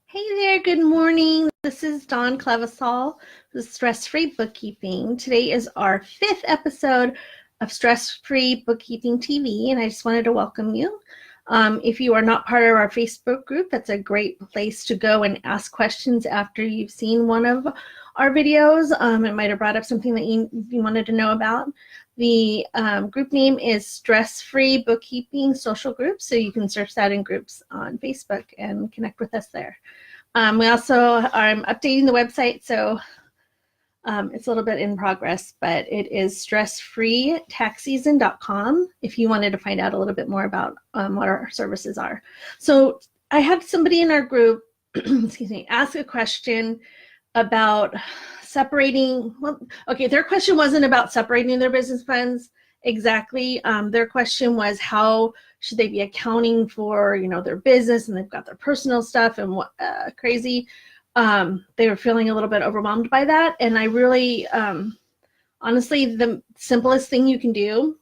Hey there, good morning. This is Dawn Clevisol with Stress Free Bookkeeping. Today is our 5th episode of Stress Free Bookkeeping TV, and I just wanted to welcome you. If you are not part of our Facebook group, that's a great place to go and ask questions after you've seen one of our videos. It might have brought up something that you wanted to know about. The group name is Stress Free Bookkeeping Social Group, so you can search that in groups on Facebook and connect with us there. We also are updating the website, so it's a little bit in progress, but it is stressfreetaxseason.com if you wanted to find out a little bit more about what our services are. So I had somebody in our group, excuse me, ask a question about separating. Well, okay, their question wasn't about separating their business funds exactly. Their question was, how should they be accounting for, their business, and they've got their personal stuff and what crazy. They were feeling a little bit overwhelmed by that. And I really, honestly, the simplest thing you can do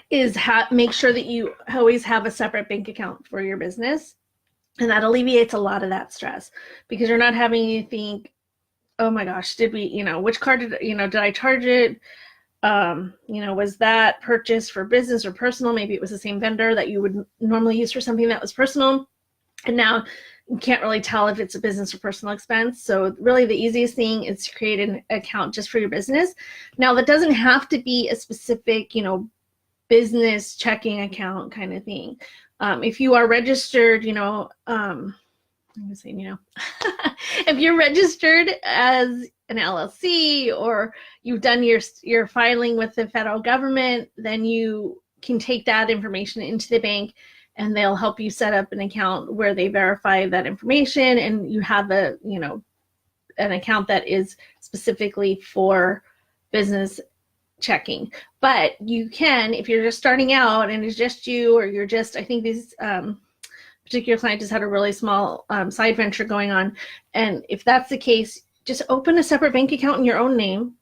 is make sure that you always have a separate bank account for your business. And that alleviates a lot of that stress, because you're not having to think, oh my gosh, did we, which card did I charge it? Was that purchase for business or personal? Maybe it was the same vendor that you would normally use for something that was personal. And now you can't really tell if it's a business or personal expense. So really the easiest thing is to create an account just for your business. Now that doesn't have to be a specific, business checking account kind of thing. If you are registered, I'm gonna say, if you're registered as an LLC, or you've done your filing with the federal government, then you can take that information into the bank and they'll help you set up an account where they verify that information, and you have an account that is specifically for business checking. But you can, if you're just starting out and it's just you, or you're just, I think these particular client just had a really small side venture going on, and if that's the case, just open a separate bank account in your own name,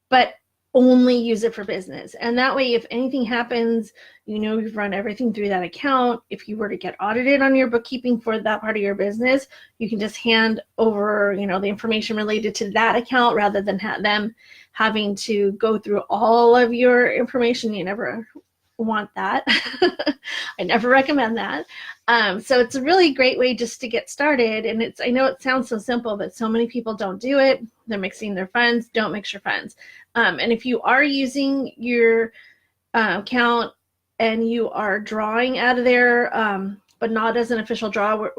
but only use it for business. And that way, if anything happens, you've run everything through that account. If you were to get audited on your bookkeeping for that part of your business, you can just hand over, the information related to that account, rather than them having to go through all of your information. You never want that. I never recommend that. So it's a really great way just to get started. And I know it sounds so simple, but so many people don't do it. They're mixing their funds. Don't mix your funds. And if you are using your account and you are drawing out of there, but not as an official draw,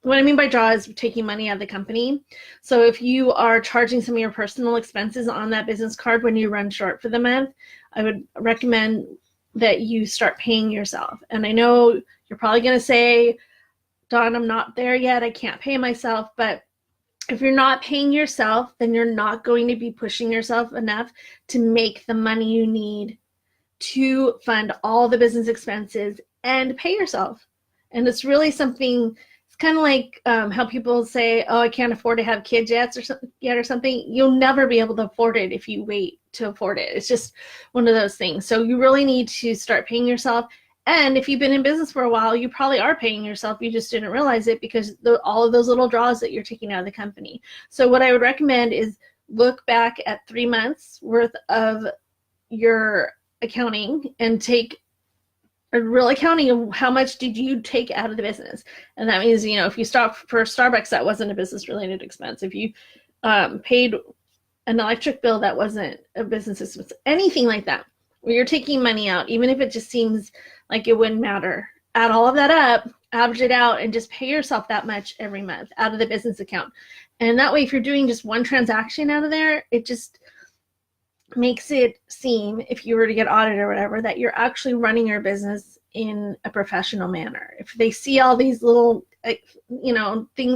what I mean by draw is taking money out of the company. So if you are charging some of your personal expenses on that business card when you run short for the month, I would recommend that you start paying yourself. And I know you're probably going to say, Dawn, I'm not there yet. I can't pay myself. But if you're not paying yourself, then you're not going to be pushing yourself enough to make the money you need to fund all the business expenses and pay yourself. And it's really something, it's kind of like how people say, oh, I can't afford to have kids yet or something. You'll never be able to afford it if you wait to afford it. It's just one of those things. So you really need to start paying yourself. And if you've been in business for a while, you probably are paying yourself. You just didn't realize it because all of those little draws that you're taking out of the company. So what I would recommend is look back at 3 months worth of your accounting and take a real accounting of how much did you take out of the business. And that means, if you stop for Starbucks, that wasn't a business related expense. If you paid an electric bill, that wasn't a business expense, anything like that, where you're taking money out, even if it just seems like it wouldn't matter, add all of that up, average it out, and just pay yourself that much every month out of the business account. And that way, if you're doing just one transaction out of there, it just makes it seem, if you were to get audited or whatever, that you're actually running your business in a professional manner. If they see all these little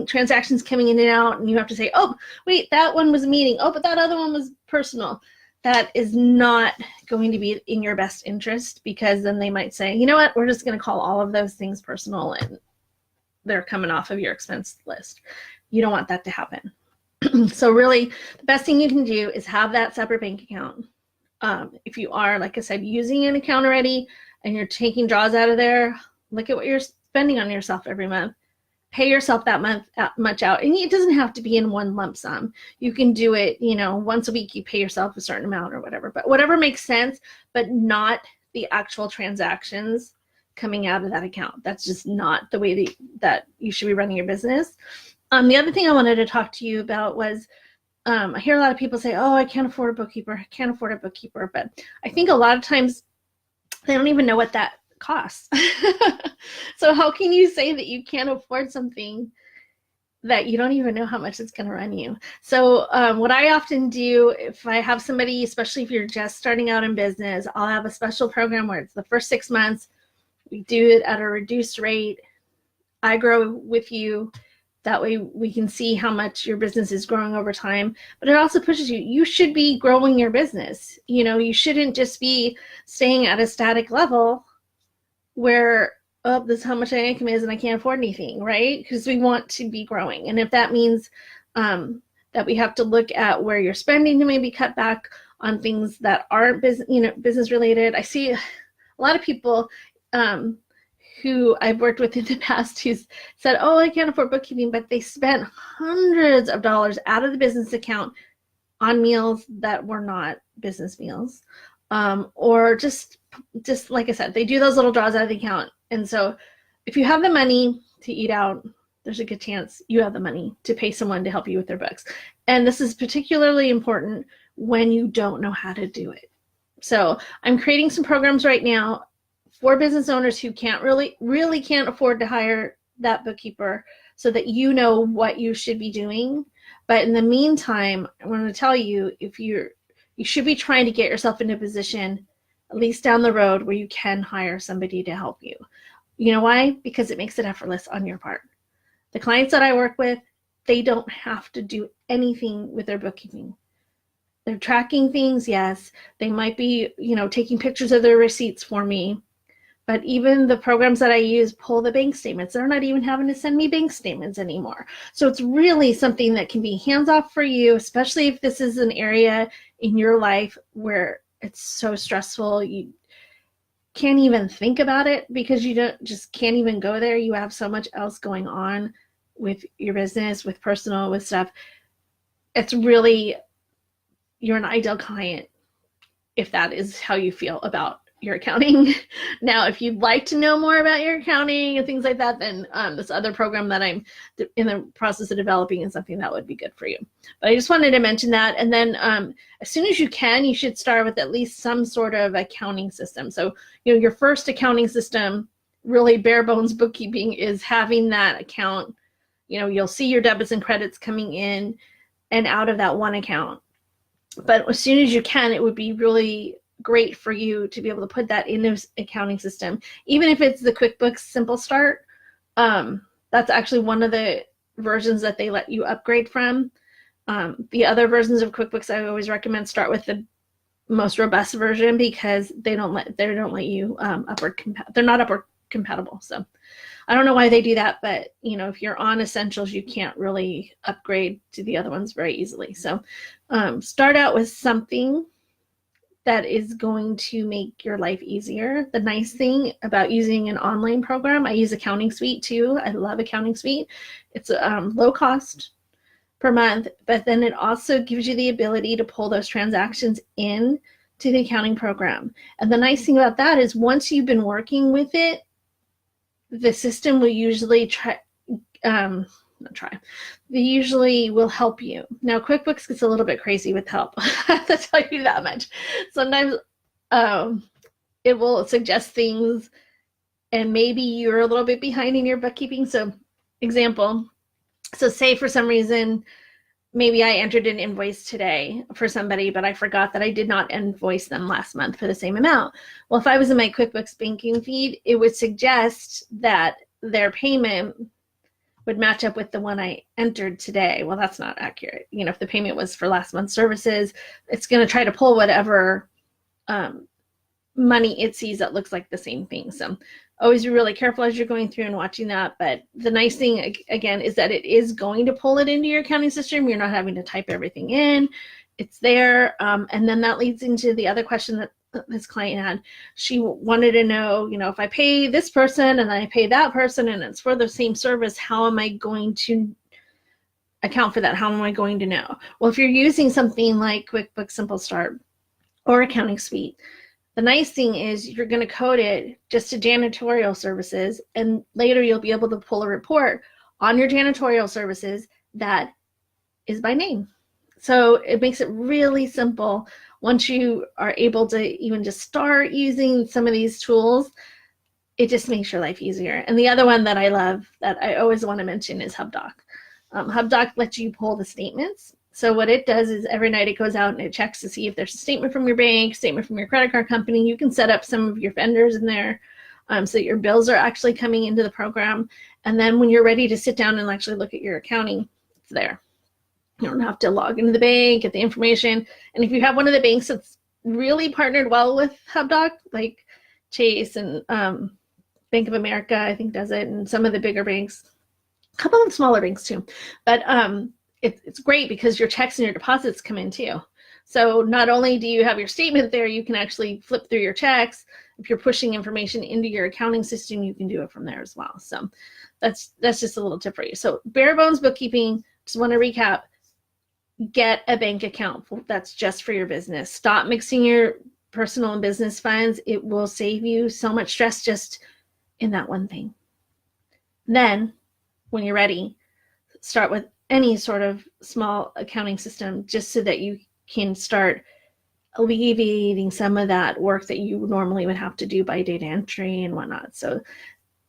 transactions coming in and out, and you have to say, oh, wait, that one was a meeting. Oh, but that other one was personal. That is not going to be in your best interest, because then they might say, you know what, we're just going to call all of those things personal, and they're coming off of your expense list. You don't want that to happen. So really, the best thing you can do is have that separate bank account. If you are, like I said, using an account already and you're taking draws out of there, look at what you're spending on yourself every month. pay yourself that much out. And it doesn't have to be in one lump sum. You can do it, once a week, you pay yourself a certain amount or whatever, but whatever makes sense, but not the actual transactions coming out of that account. That's just not the way that you should be running your business. The other thing I wanted to talk to you about was, I hear a lot of people say, oh, I can't afford a bookkeeper. I can't afford a bookkeeper. But I think a lot of times they don't even know what that costs. So how can you say that you can't afford something that you don't even know how much it's going to run you? So what I often do, if I have somebody, especially if you're just starting out in business, I'll have a special program where it's the first 6 months. We do it at a reduced rate. I grow with you. That way we can see how much your business is growing over time. But it also pushes you. You should be growing your business. You shouldn't just be staying at a static level where, oh, this is how much my income is and I can't afford anything, right? Because we want to be growing. And if that means that we have to look at where you're spending to maybe cut back on things that aren't business related. I see a lot of people who I've worked with in the past who said, oh, I can't afford bookkeeping, but they spent hundreds of dollars out of the business account on meals that were not business meals. Or just like I said, they do those little draws out of the account. And so if you have the money to eat out, there's a good chance you have the money to pay someone to help you with their books. And this is particularly important when you don't know how to do it. So I'm creating some programs right now for business owners who can't really can't afford to hire that bookkeeper, so that you know what you should be doing. But in the meantime, I want to tell you, you should be trying to get yourself in a position, at least down the road, where you can hire somebody to help you. You know why? Because it makes it effortless on your part. The clients that I work with, they don't have to do anything with their bookkeeping. They're tracking things, yes. They might be, taking pictures of their receipts for me. But even the programs that I use pull the bank statements. They're not even having to send me bank statements anymore. So it's really something that can be hands-off for you, especially if this is an area in your life where it's so stressful. You can't even think about it because you can't even go there. You have so much else going on with your business, with personal, with stuff. It's really, you're an ideal client if that is how you feel about your accounting. Now, if you'd like to know more about your accounting and things like that, then this other program that I'm in the process of developing is something that would be good for you. But I just wanted to mention that. And then as soon as you can, you should start with at least some sort of accounting system. So, your first accounting system, really bare bones bookkeeping, is having that account. You'll see your debits and credits coming in and out of that one account. But as soon as you can, it would be really great for you to be able to put that in this accounting system. Even if it's the QuickBooks Simple Start, that's actually one of the versions that they let you upgrade from. The other versions of QuickBooks, I always recommend start with the most robust version, because they don't let you they're not upward compatible. So I don't know why they do that, but if you're on Essentials, you can't really upgrade to the other ones very easily. So start out with something that is going to make your life easier. The nice thing about using an online program, I use Accounting Suite too. I love Accounting Suite. It's low cost per month, but then it also gives you the ability to pull those transactions in to the accounting program. And the nice thing about that is once you've been working with it, the system will usually they usually will help you. Now, QuickBooks gets a little bit crazy with help. I have to tell you that much. Sometimes it will suggest things and maybe you're a little bit behind in your bookkeeping. So say for some reason, maybe I entered an invoice today for somebody, but I forgot that I did not invoice them last month for the same amount. Well, if I was in my QuickBooks banking feed, it would suggest that their payment would match up with the one I entered today. Well, that's not accurate. If the payment was for last month's services, it's going to try to pull whatever money it sees that looks like the same thing. So always be really careful as you're going through and watching that. But the nice thing, again, is that it is going to pull it into your accounting system. You're not having to type everything in. It's there. And then that leads into the other question that this client had. She wanted to know, if I pay this person and I pay that person and it's for the same service, how am I going to account for that? How am I going to know? Well, if you're using something like QuickBooks Simple Start or Accounting Suite, the nice thing is you're going to code it just to janitorial services, and later you'll be able to pull a report on your janitorial services that is by name. So it makes it really simple. Once you are able to even just start using some of these tools, it just makes your life easier. And the other one that I love that I always want to mention is HubDoc. HubDoc lets you pull the statements. So what it does is every night it goes out and it checks to see if there's a statement from your bank, statement from your credit card company. You can set up some of your vendors in there so that your bills are actually coming into the program. And then when you're ready to sit down and actually look at your accounting, it's there. You don't have to log into the bank, get the information. And if you have one of the banks that's really partnered well with HubDoc, like Chase and Bank of America, I think does it, and some of the bigger banks, a couple of smaller banks too. But it's great because your checks and your deposits come in too. So not only do you have your statement there, you can actually flip through your checks. If you're pushing information into your accounting system, you can do it from there as well. So that's just a little tip for you. So bare bones bookkeeping, just want to recap. Get a bank account that's just for your business. Stop mixing your personal and business funds. It will save you so much stress just in that one thing. Then, when you're ready, start with any sort of small accounting system just so that you can start alleviating some of that work that you normally would have to do by data entry and whatnot. So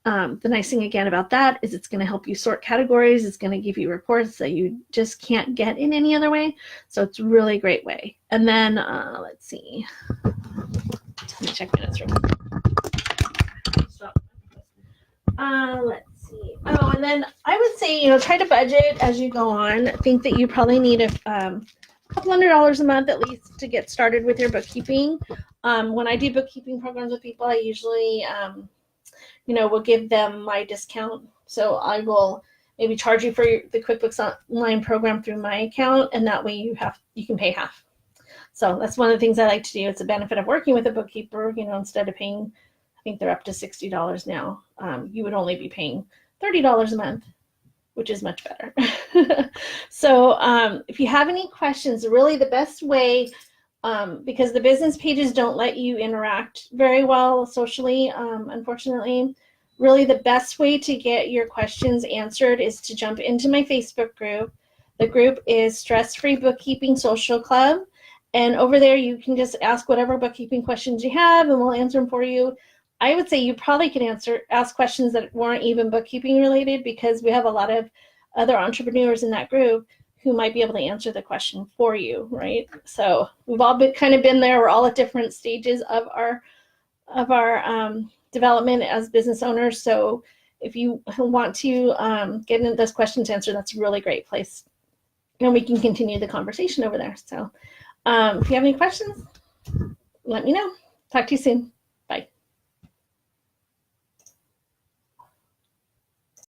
the nice thing again about that is it's going to help you sort categories. It's going to give you reports that you just can't get in any other way. So it's really a great way. And then let's see. Let me check minutes real quick. Let's see. Oh, and then I would say, try to budget as you go on. I think that you probably need a couple $100 a month at least to get started with your bookkeeping. When I do bookkeeping programs with people, I usually will give them my discount. So I will maybe charge you for the QuickBooks Online program through my account, and that way you can pay half. So that's one of the things I like to do. It's a benefit of working with a bookkeeper. Instead of paying, I think they're up to $60 now. You would only be paying $30 a month, which is much better. So if you have any questions, really the best way, because the business pages don't let you interact very well socially, unfortunately, really the best way to get your questions answered is to jump into my Facebook group. The group is Stress Free Bookkeeping Social Club. And over there, you can just ask whatever bookkeeping questions you have, and we'll answer them for you. I would say you probably can ask questions that weren't even bookkeeping related, because we have a lot of other entrepreneurs in that group who might be able to answer the question for you, right? So we've all been there. We're all at different stages of our development as business owners. So if you want to get into those questions answered, that's a really great place, and we can continue the conversation over there. So if you have any questions, let me know. Talk to you soon.